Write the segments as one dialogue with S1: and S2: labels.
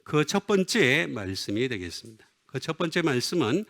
S1: 그 첫 번째 말씀이 되겠습니다. 그 첫 번째 말씀은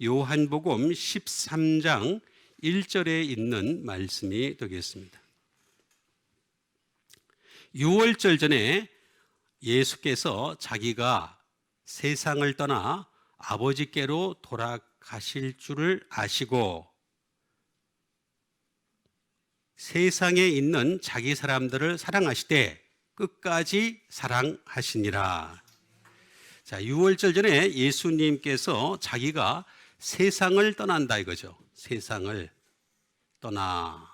S1: 요한복음 13장 1절에 있는 말씀이 되겠습니다. 유월절 전에 예수께서 자기가 세상을 떠나 아버지께로 돌아가실 줄을 아시고 세상에 있는 자기 사람들을 사랑하시되 끝까지 사랑하시니라. 자, 6월절 전에 예수님께서 자기가 세상을 떠난다 이거죠. 세상을 떠나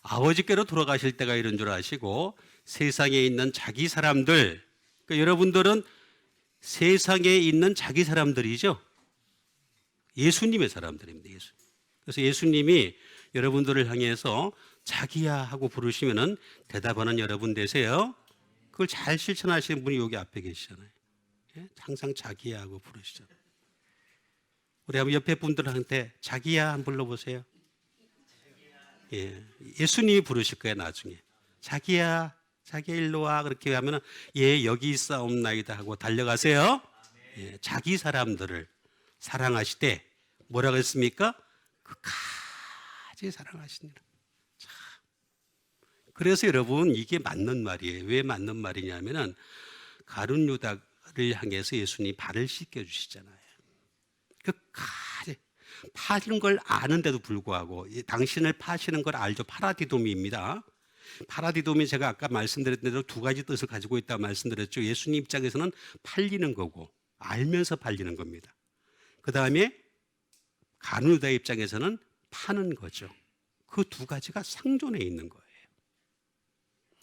S1: 아버지께로 돌아가실 때가 이런 줄 아시고 세상에 있는 자기 사람들, 그러니까 여러분들은 세상에 있는 자기 사람들이죠. 예수님의 사람들입니다. 그래서 예수님이 여러분들을 향해서 자기야 하고 부르시면은 대답하는 여러분 되세요. 그걸 잘 실천하시는 분이 여기 앞에 계시잖아요. 예? 항상 자기야 하고 부르시잖아요. 우리 한번 옆에 분들한테 자기야 한번 불러보세요. 예, 예수님이 부르실 거예요 나중에. 자기야, 자기야 일로 와 그렇게 하면은 예 여기 있사옵나이다 하고 달려가세요. 예, 자기 사람들을 사랑하시되 뭐라고 했습니까? 끝까지 사랑하시니라. 참. 그래서 여러분 이게 맞는 말이에요. 왜 맞는 말이냐면은 가룟 유다를 향해서 예수님이 발을 씻겨 주시잖아요. 끝까지 파는 걸 아는데도 불구하고 당신을 파시는 걸 알죠. 파라디도미입니다. 파라디도미 제가 아까 말씀드렸던 대로 두 가지 뜻을 가지고 있다고 말씀드렸죠. 예수님 입장에서는 팔리는 거고 알면서 팔리는 겁니다. 그 다음에 가룟 유다 입장에서는 파는 거죠. 그 두 가지가 상존해 있는 거예요.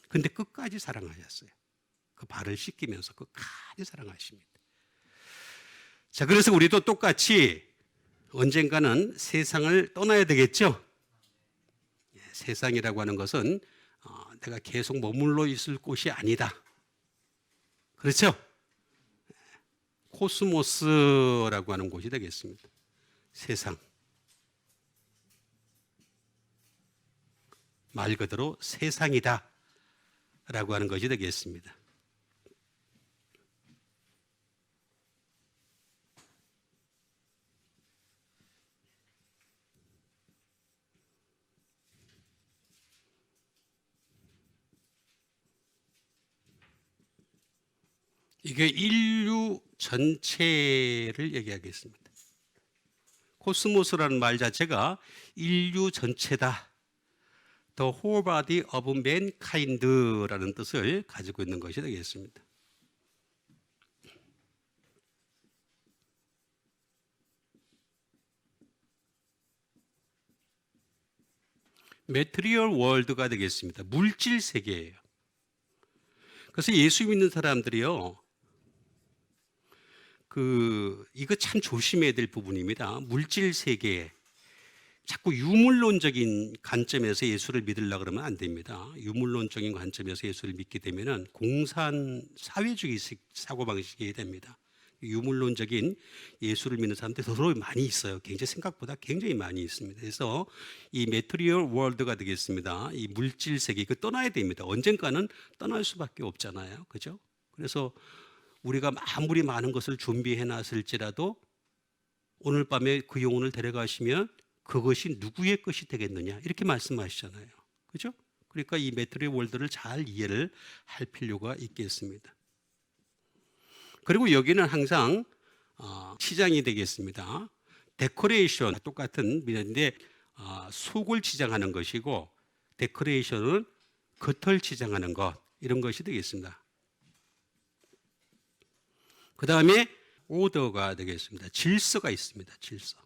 S1: 근데 끝까지 사랑하셨어요. 그 발을 씻기면서 끝까지 사랑하십니다. 자, 그래서 우리도 똑같이 언젠가는 세상을 떠나야 되겠죠. 세상이라고 하는 것은 내가 계속 머물러 있을 곳이 아니다. 그렇죠? 코스모스라고 하는 곳이 되겠습니다. 세상. 말 그대로 세상이다 라고 하는 것이 되겠습니다. 이게 인류 전체를 얘기하겠습니다. 코스모스라는 말 자체가 인류 전체다. The whole body of mankind라는 뜻을 가지고 있는 것이 되겠습니다. Material world가 되겠습니다. 물질 세계예요. 그래서 예수 믿는 사람들이요, 이거 참 조심해야 될 부분입니다. 물질 세계에 자꾸 유물론적인 관점에서 예수를 믿으려고 그러면 안 됩니다. 유물론적인 관점에서 예수를 믿게 되면은 공산 사회주의 사고방식이 됩니다. 유물론적인 예수를 믿는 사람들이 더러 많이 있어요. 굉장히 생각보다 굉장히 많이 있습니다. 그래서 이 메트리얼 월드가 되겠습니다. 이 물질 세계 그 떠나야 됩니다. 언젠가는 떠날 수밖에 없잖아요. 그죠? 그래서 우리가 아무리 많은 것을 준비해 놨을지라도 오늘 밤에 그 영혼을 데려가시면 그것이 누구의 것이 되겠느냐 이렇게 말씀하시잖아요. 그죠? 그러니까 이 메트리얼 월드를 잘 이해를 할 필요가 있겠습니다. 그리고 여기는 항상 치장이 되겠습니다. 데코레이션 똑같은 미인데 속을 치장하는 것이고 데코레이션은 겉을 치장하는 것 이런 것이 되겠습니다. 그 다음에 오더가 되겠습니다. 질서가 있습니다. 질서.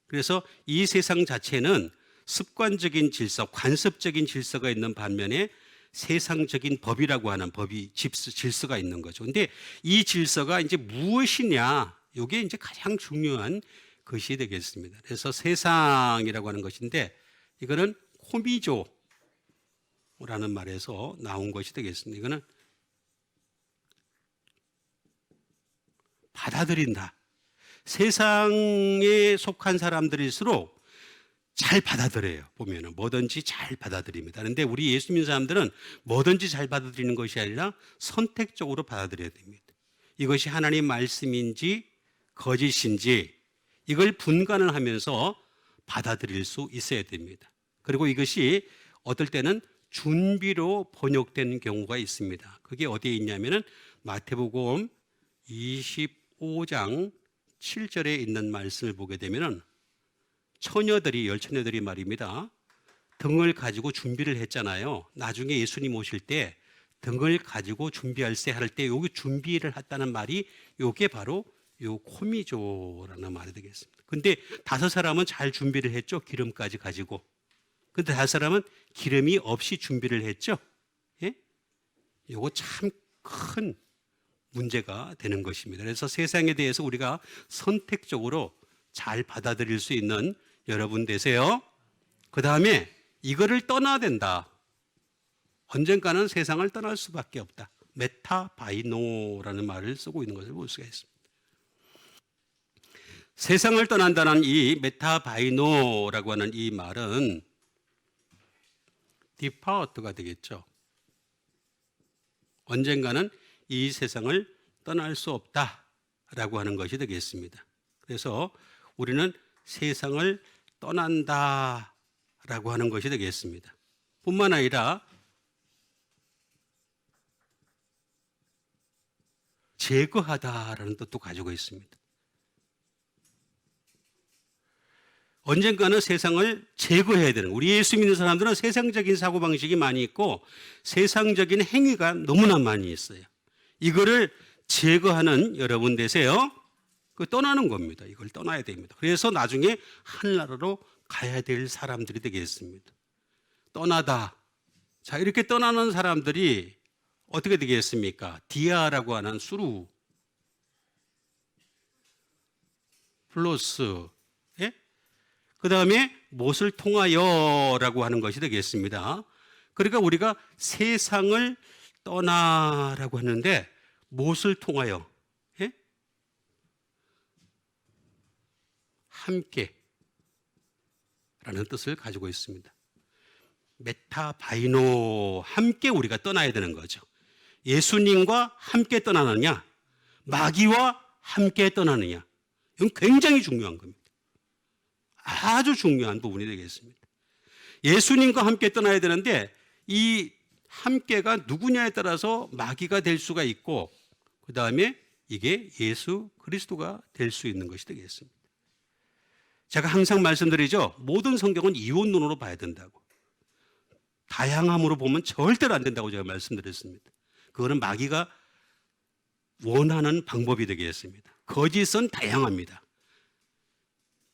S1: 그래서 이 세상 자체는 습관적인 질서, 관습적인 질서가 있는 반면에 세상적인 법이라고 하는 질서가 있는 거죠. 근데 이 질서가 이제 무엇이냐, 이게 이제 가장 중요한 것이 되겠습니다. 그래서 세상이라고 하는 것인데 이거는 코미조라는 말에서 나온 것이 되겠습니다. 이거는 받아들인다. 세상에 속한 사람들일수록 잘 받아들여요. 보면은 뭐든지 잘 받아들입니다. 그런데 우리 예수 믿는 사람들은 뭐든지 잘 받아들이는 것이 아니라 선택적으로 받아들여야 됩니다. 이것이 하나님 말씀인지 거짓인지 이걸 분간을 하면서 받아들일 수 있어야 됩니다. 그리고 이것이 어떨 때는 준비로 번역된 경우가 있습니다. 그게 어디에 있냐면은 마태복음 25장 7절에 있는 말씀을 보게 되면은 열처녀들이 말입니다. 등을 가지고 준비를 했잖아요. 나중에 예수님 오실 때 등을 가지고 준비할세 할 때 여기 준비를 했다는 말이 요게 바로 요 코미조라는 말이 되겠습니다. 근데 5사람은 잘 준비를 했죠. 기름까지 가지고. 근데 5사람은 기름이 없이 준비를 했죠. 예? 요거 참 큰 문제가 되는 것입니다. 그래서 세상에 대해서 우리가 선택적으로 잘 받아들일 수 있는 여러분 되세요. 그 다음에 이거를 떠나야 된다. 언젠가는 세상을 떠날 수밖에 없다. 메타바이노라는 말을 쓰고 있는 것을 볼 수가 있습니다. 세상을 떠난다는 이 메타바이노라고 하는 이 말은 디파트가 되겠죠. 언젠가는 이 세상을 떠날 수 없다라고 하는 것이 되겠습니다. 그래서 우리는 세상을 떠난다라고 하는 것이 되겠습니다. 뿐만 아니라 제거하다라는 뜻도 가지고 있습니다. 언젠가는 세상을 제거해야 되는, 우리 예수 믿는 사람들은 세상적인 사고방식이 많이 있고 세상적인 행위가 너무나 많이 있어요. 이거를 제거하는 여러분 되세요. 그 떠나는 겁니다. 이걸 떠나야 됩니다. 그래서 나중에 하늘나라로 가야 될 사람들이 되겠습니다. 떠나다. 자, 이렇게 떠나는 사람들이 어떻게 되겠습니까? 디아라고 하는 수루 플러스 그 다음에 무엇을 통하여라고 하는 것이 되겠습니다. 그러니까 우리가 세상을 떠나라고 하는데 무엇을 통하여? 예? 함께 라는 뜻을 가지고 있습니다. 메타바이노, 함께 우리가 떠나야 되는 거죠. 예수님과 함께 떠나느냐, 마귀와 함께 떠나느냐, 이건 굉장히 중요한 겁니다. 아주 중요한 부분이 되겠습니다. 예수님과 함께 떠나야 되는데 이 함께가 누구냐에 따라서 마귀가 될 수가 있고 그 다음에 이게 예수 그리스도가 될 수 있는 것이 되겠습니다. 제가 항상 말씀드리죠. 모든 성경은 이원론으로 봐야 된다고. 다양함으로 보면 절대로 안 된다고 제가 말씀드렸습니다. 그거는 마귀가 원하는 방법이 되겠습니다. 거짓은 다양합니다.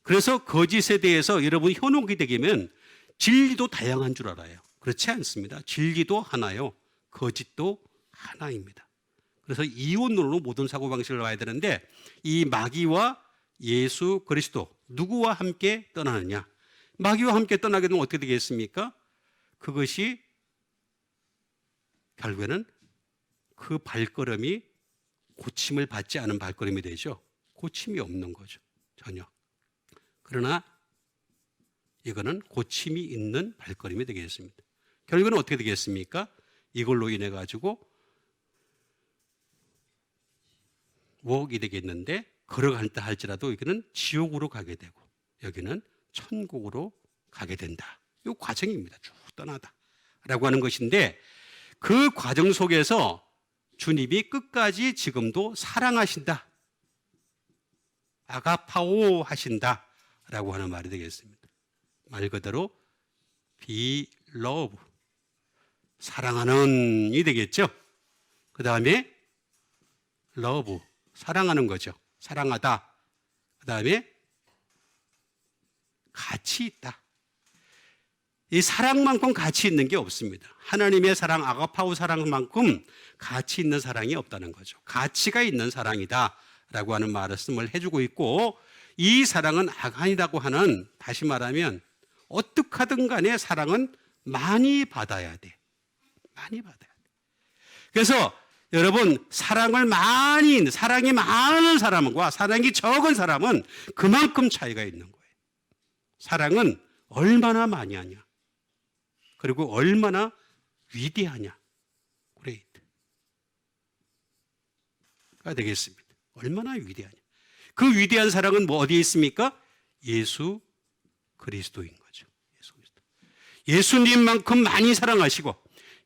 S1: 그래서 거짓에 대해서 여러분이 현혹이 되면 진리도 다양한 줄 알아요. 그렇지 않습니다. 진리도 하나요. 거짓도 하나입니다. 그래서 이원론으로 모든 사고방식을 봐야 되는데 이 마귀와 예수 그리스도 누구와 함께 떠나느냐. 마귀와 함께 떠나게 되면 어떻게 되겠습니까? 그것이 결국에는 그 발걸음이 고침을 받지 않은 발걸음이 되죠. 고침이 없는 거죠. 전혀. 그러나 이거는 고침이 있는 발걸음이 되겠습니다. 결국은 어떻게 되겠습니까? 이걸로 인해 가지고 옥이 되겠는데 걸어간다 할지라도 여기는 지옥으로 가게 되고 여기는 천국으로 가게 된다. 이 과정입니다. 쭉 떠나다라고 하는 것인데 그 과정 속에서 주님이 끝까지 지금도 사랑하신다. 아가파오 하신다. 라고 하는 말이 되겠습니다. 말 그대로 be love, 사랑하는 이 되겠죠. 그 다음에 love, 사랑하는 거죠. 사랑하다. 그 다음에 가치 있다. 이 사랑만큼 가치 있는 게 없습니다. 하나님의 사랑, 아가파오 사랑만큼 가치 있는 사랑이 없다는 거죠. 가치가 있는 사랑이다 라고 하는 말씀을 해주고 있고 이 사랑은 악한이라고 하는, 다시 말하면 어떻게 하든 간에 사랑은 많이 받아야 돼. 많이 받아야 돼. 그래서 여러분 사랑이 많은 사람과 사랑이 적은 사람은 그만큼 차이가 있는 거예요. 사랑은 얼마나 많이 하냐. 그리고 얼마나 위대하냐. 그레이트가 되겠습니다. 얼마나 위대하냐. 그 위대한 사랑은 뭐 어디에 있습니까? 예수 그리스도인 거죠. 예수 그리스도. 예수님만큼 많이 사랑하시고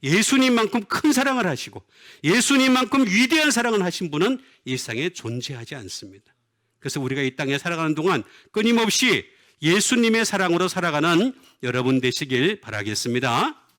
S1: 예수님만큼 큰 사랑을 하시고 예수님만큼 위대한 사랑을 하신 분은 이 세상에 존재하지 않습니다. 그래서 우리가 이 땅에 살아가는 동안 끊임없이 예수님의 사랑으로 살아가는 여러분 되시길 바라겠습니다.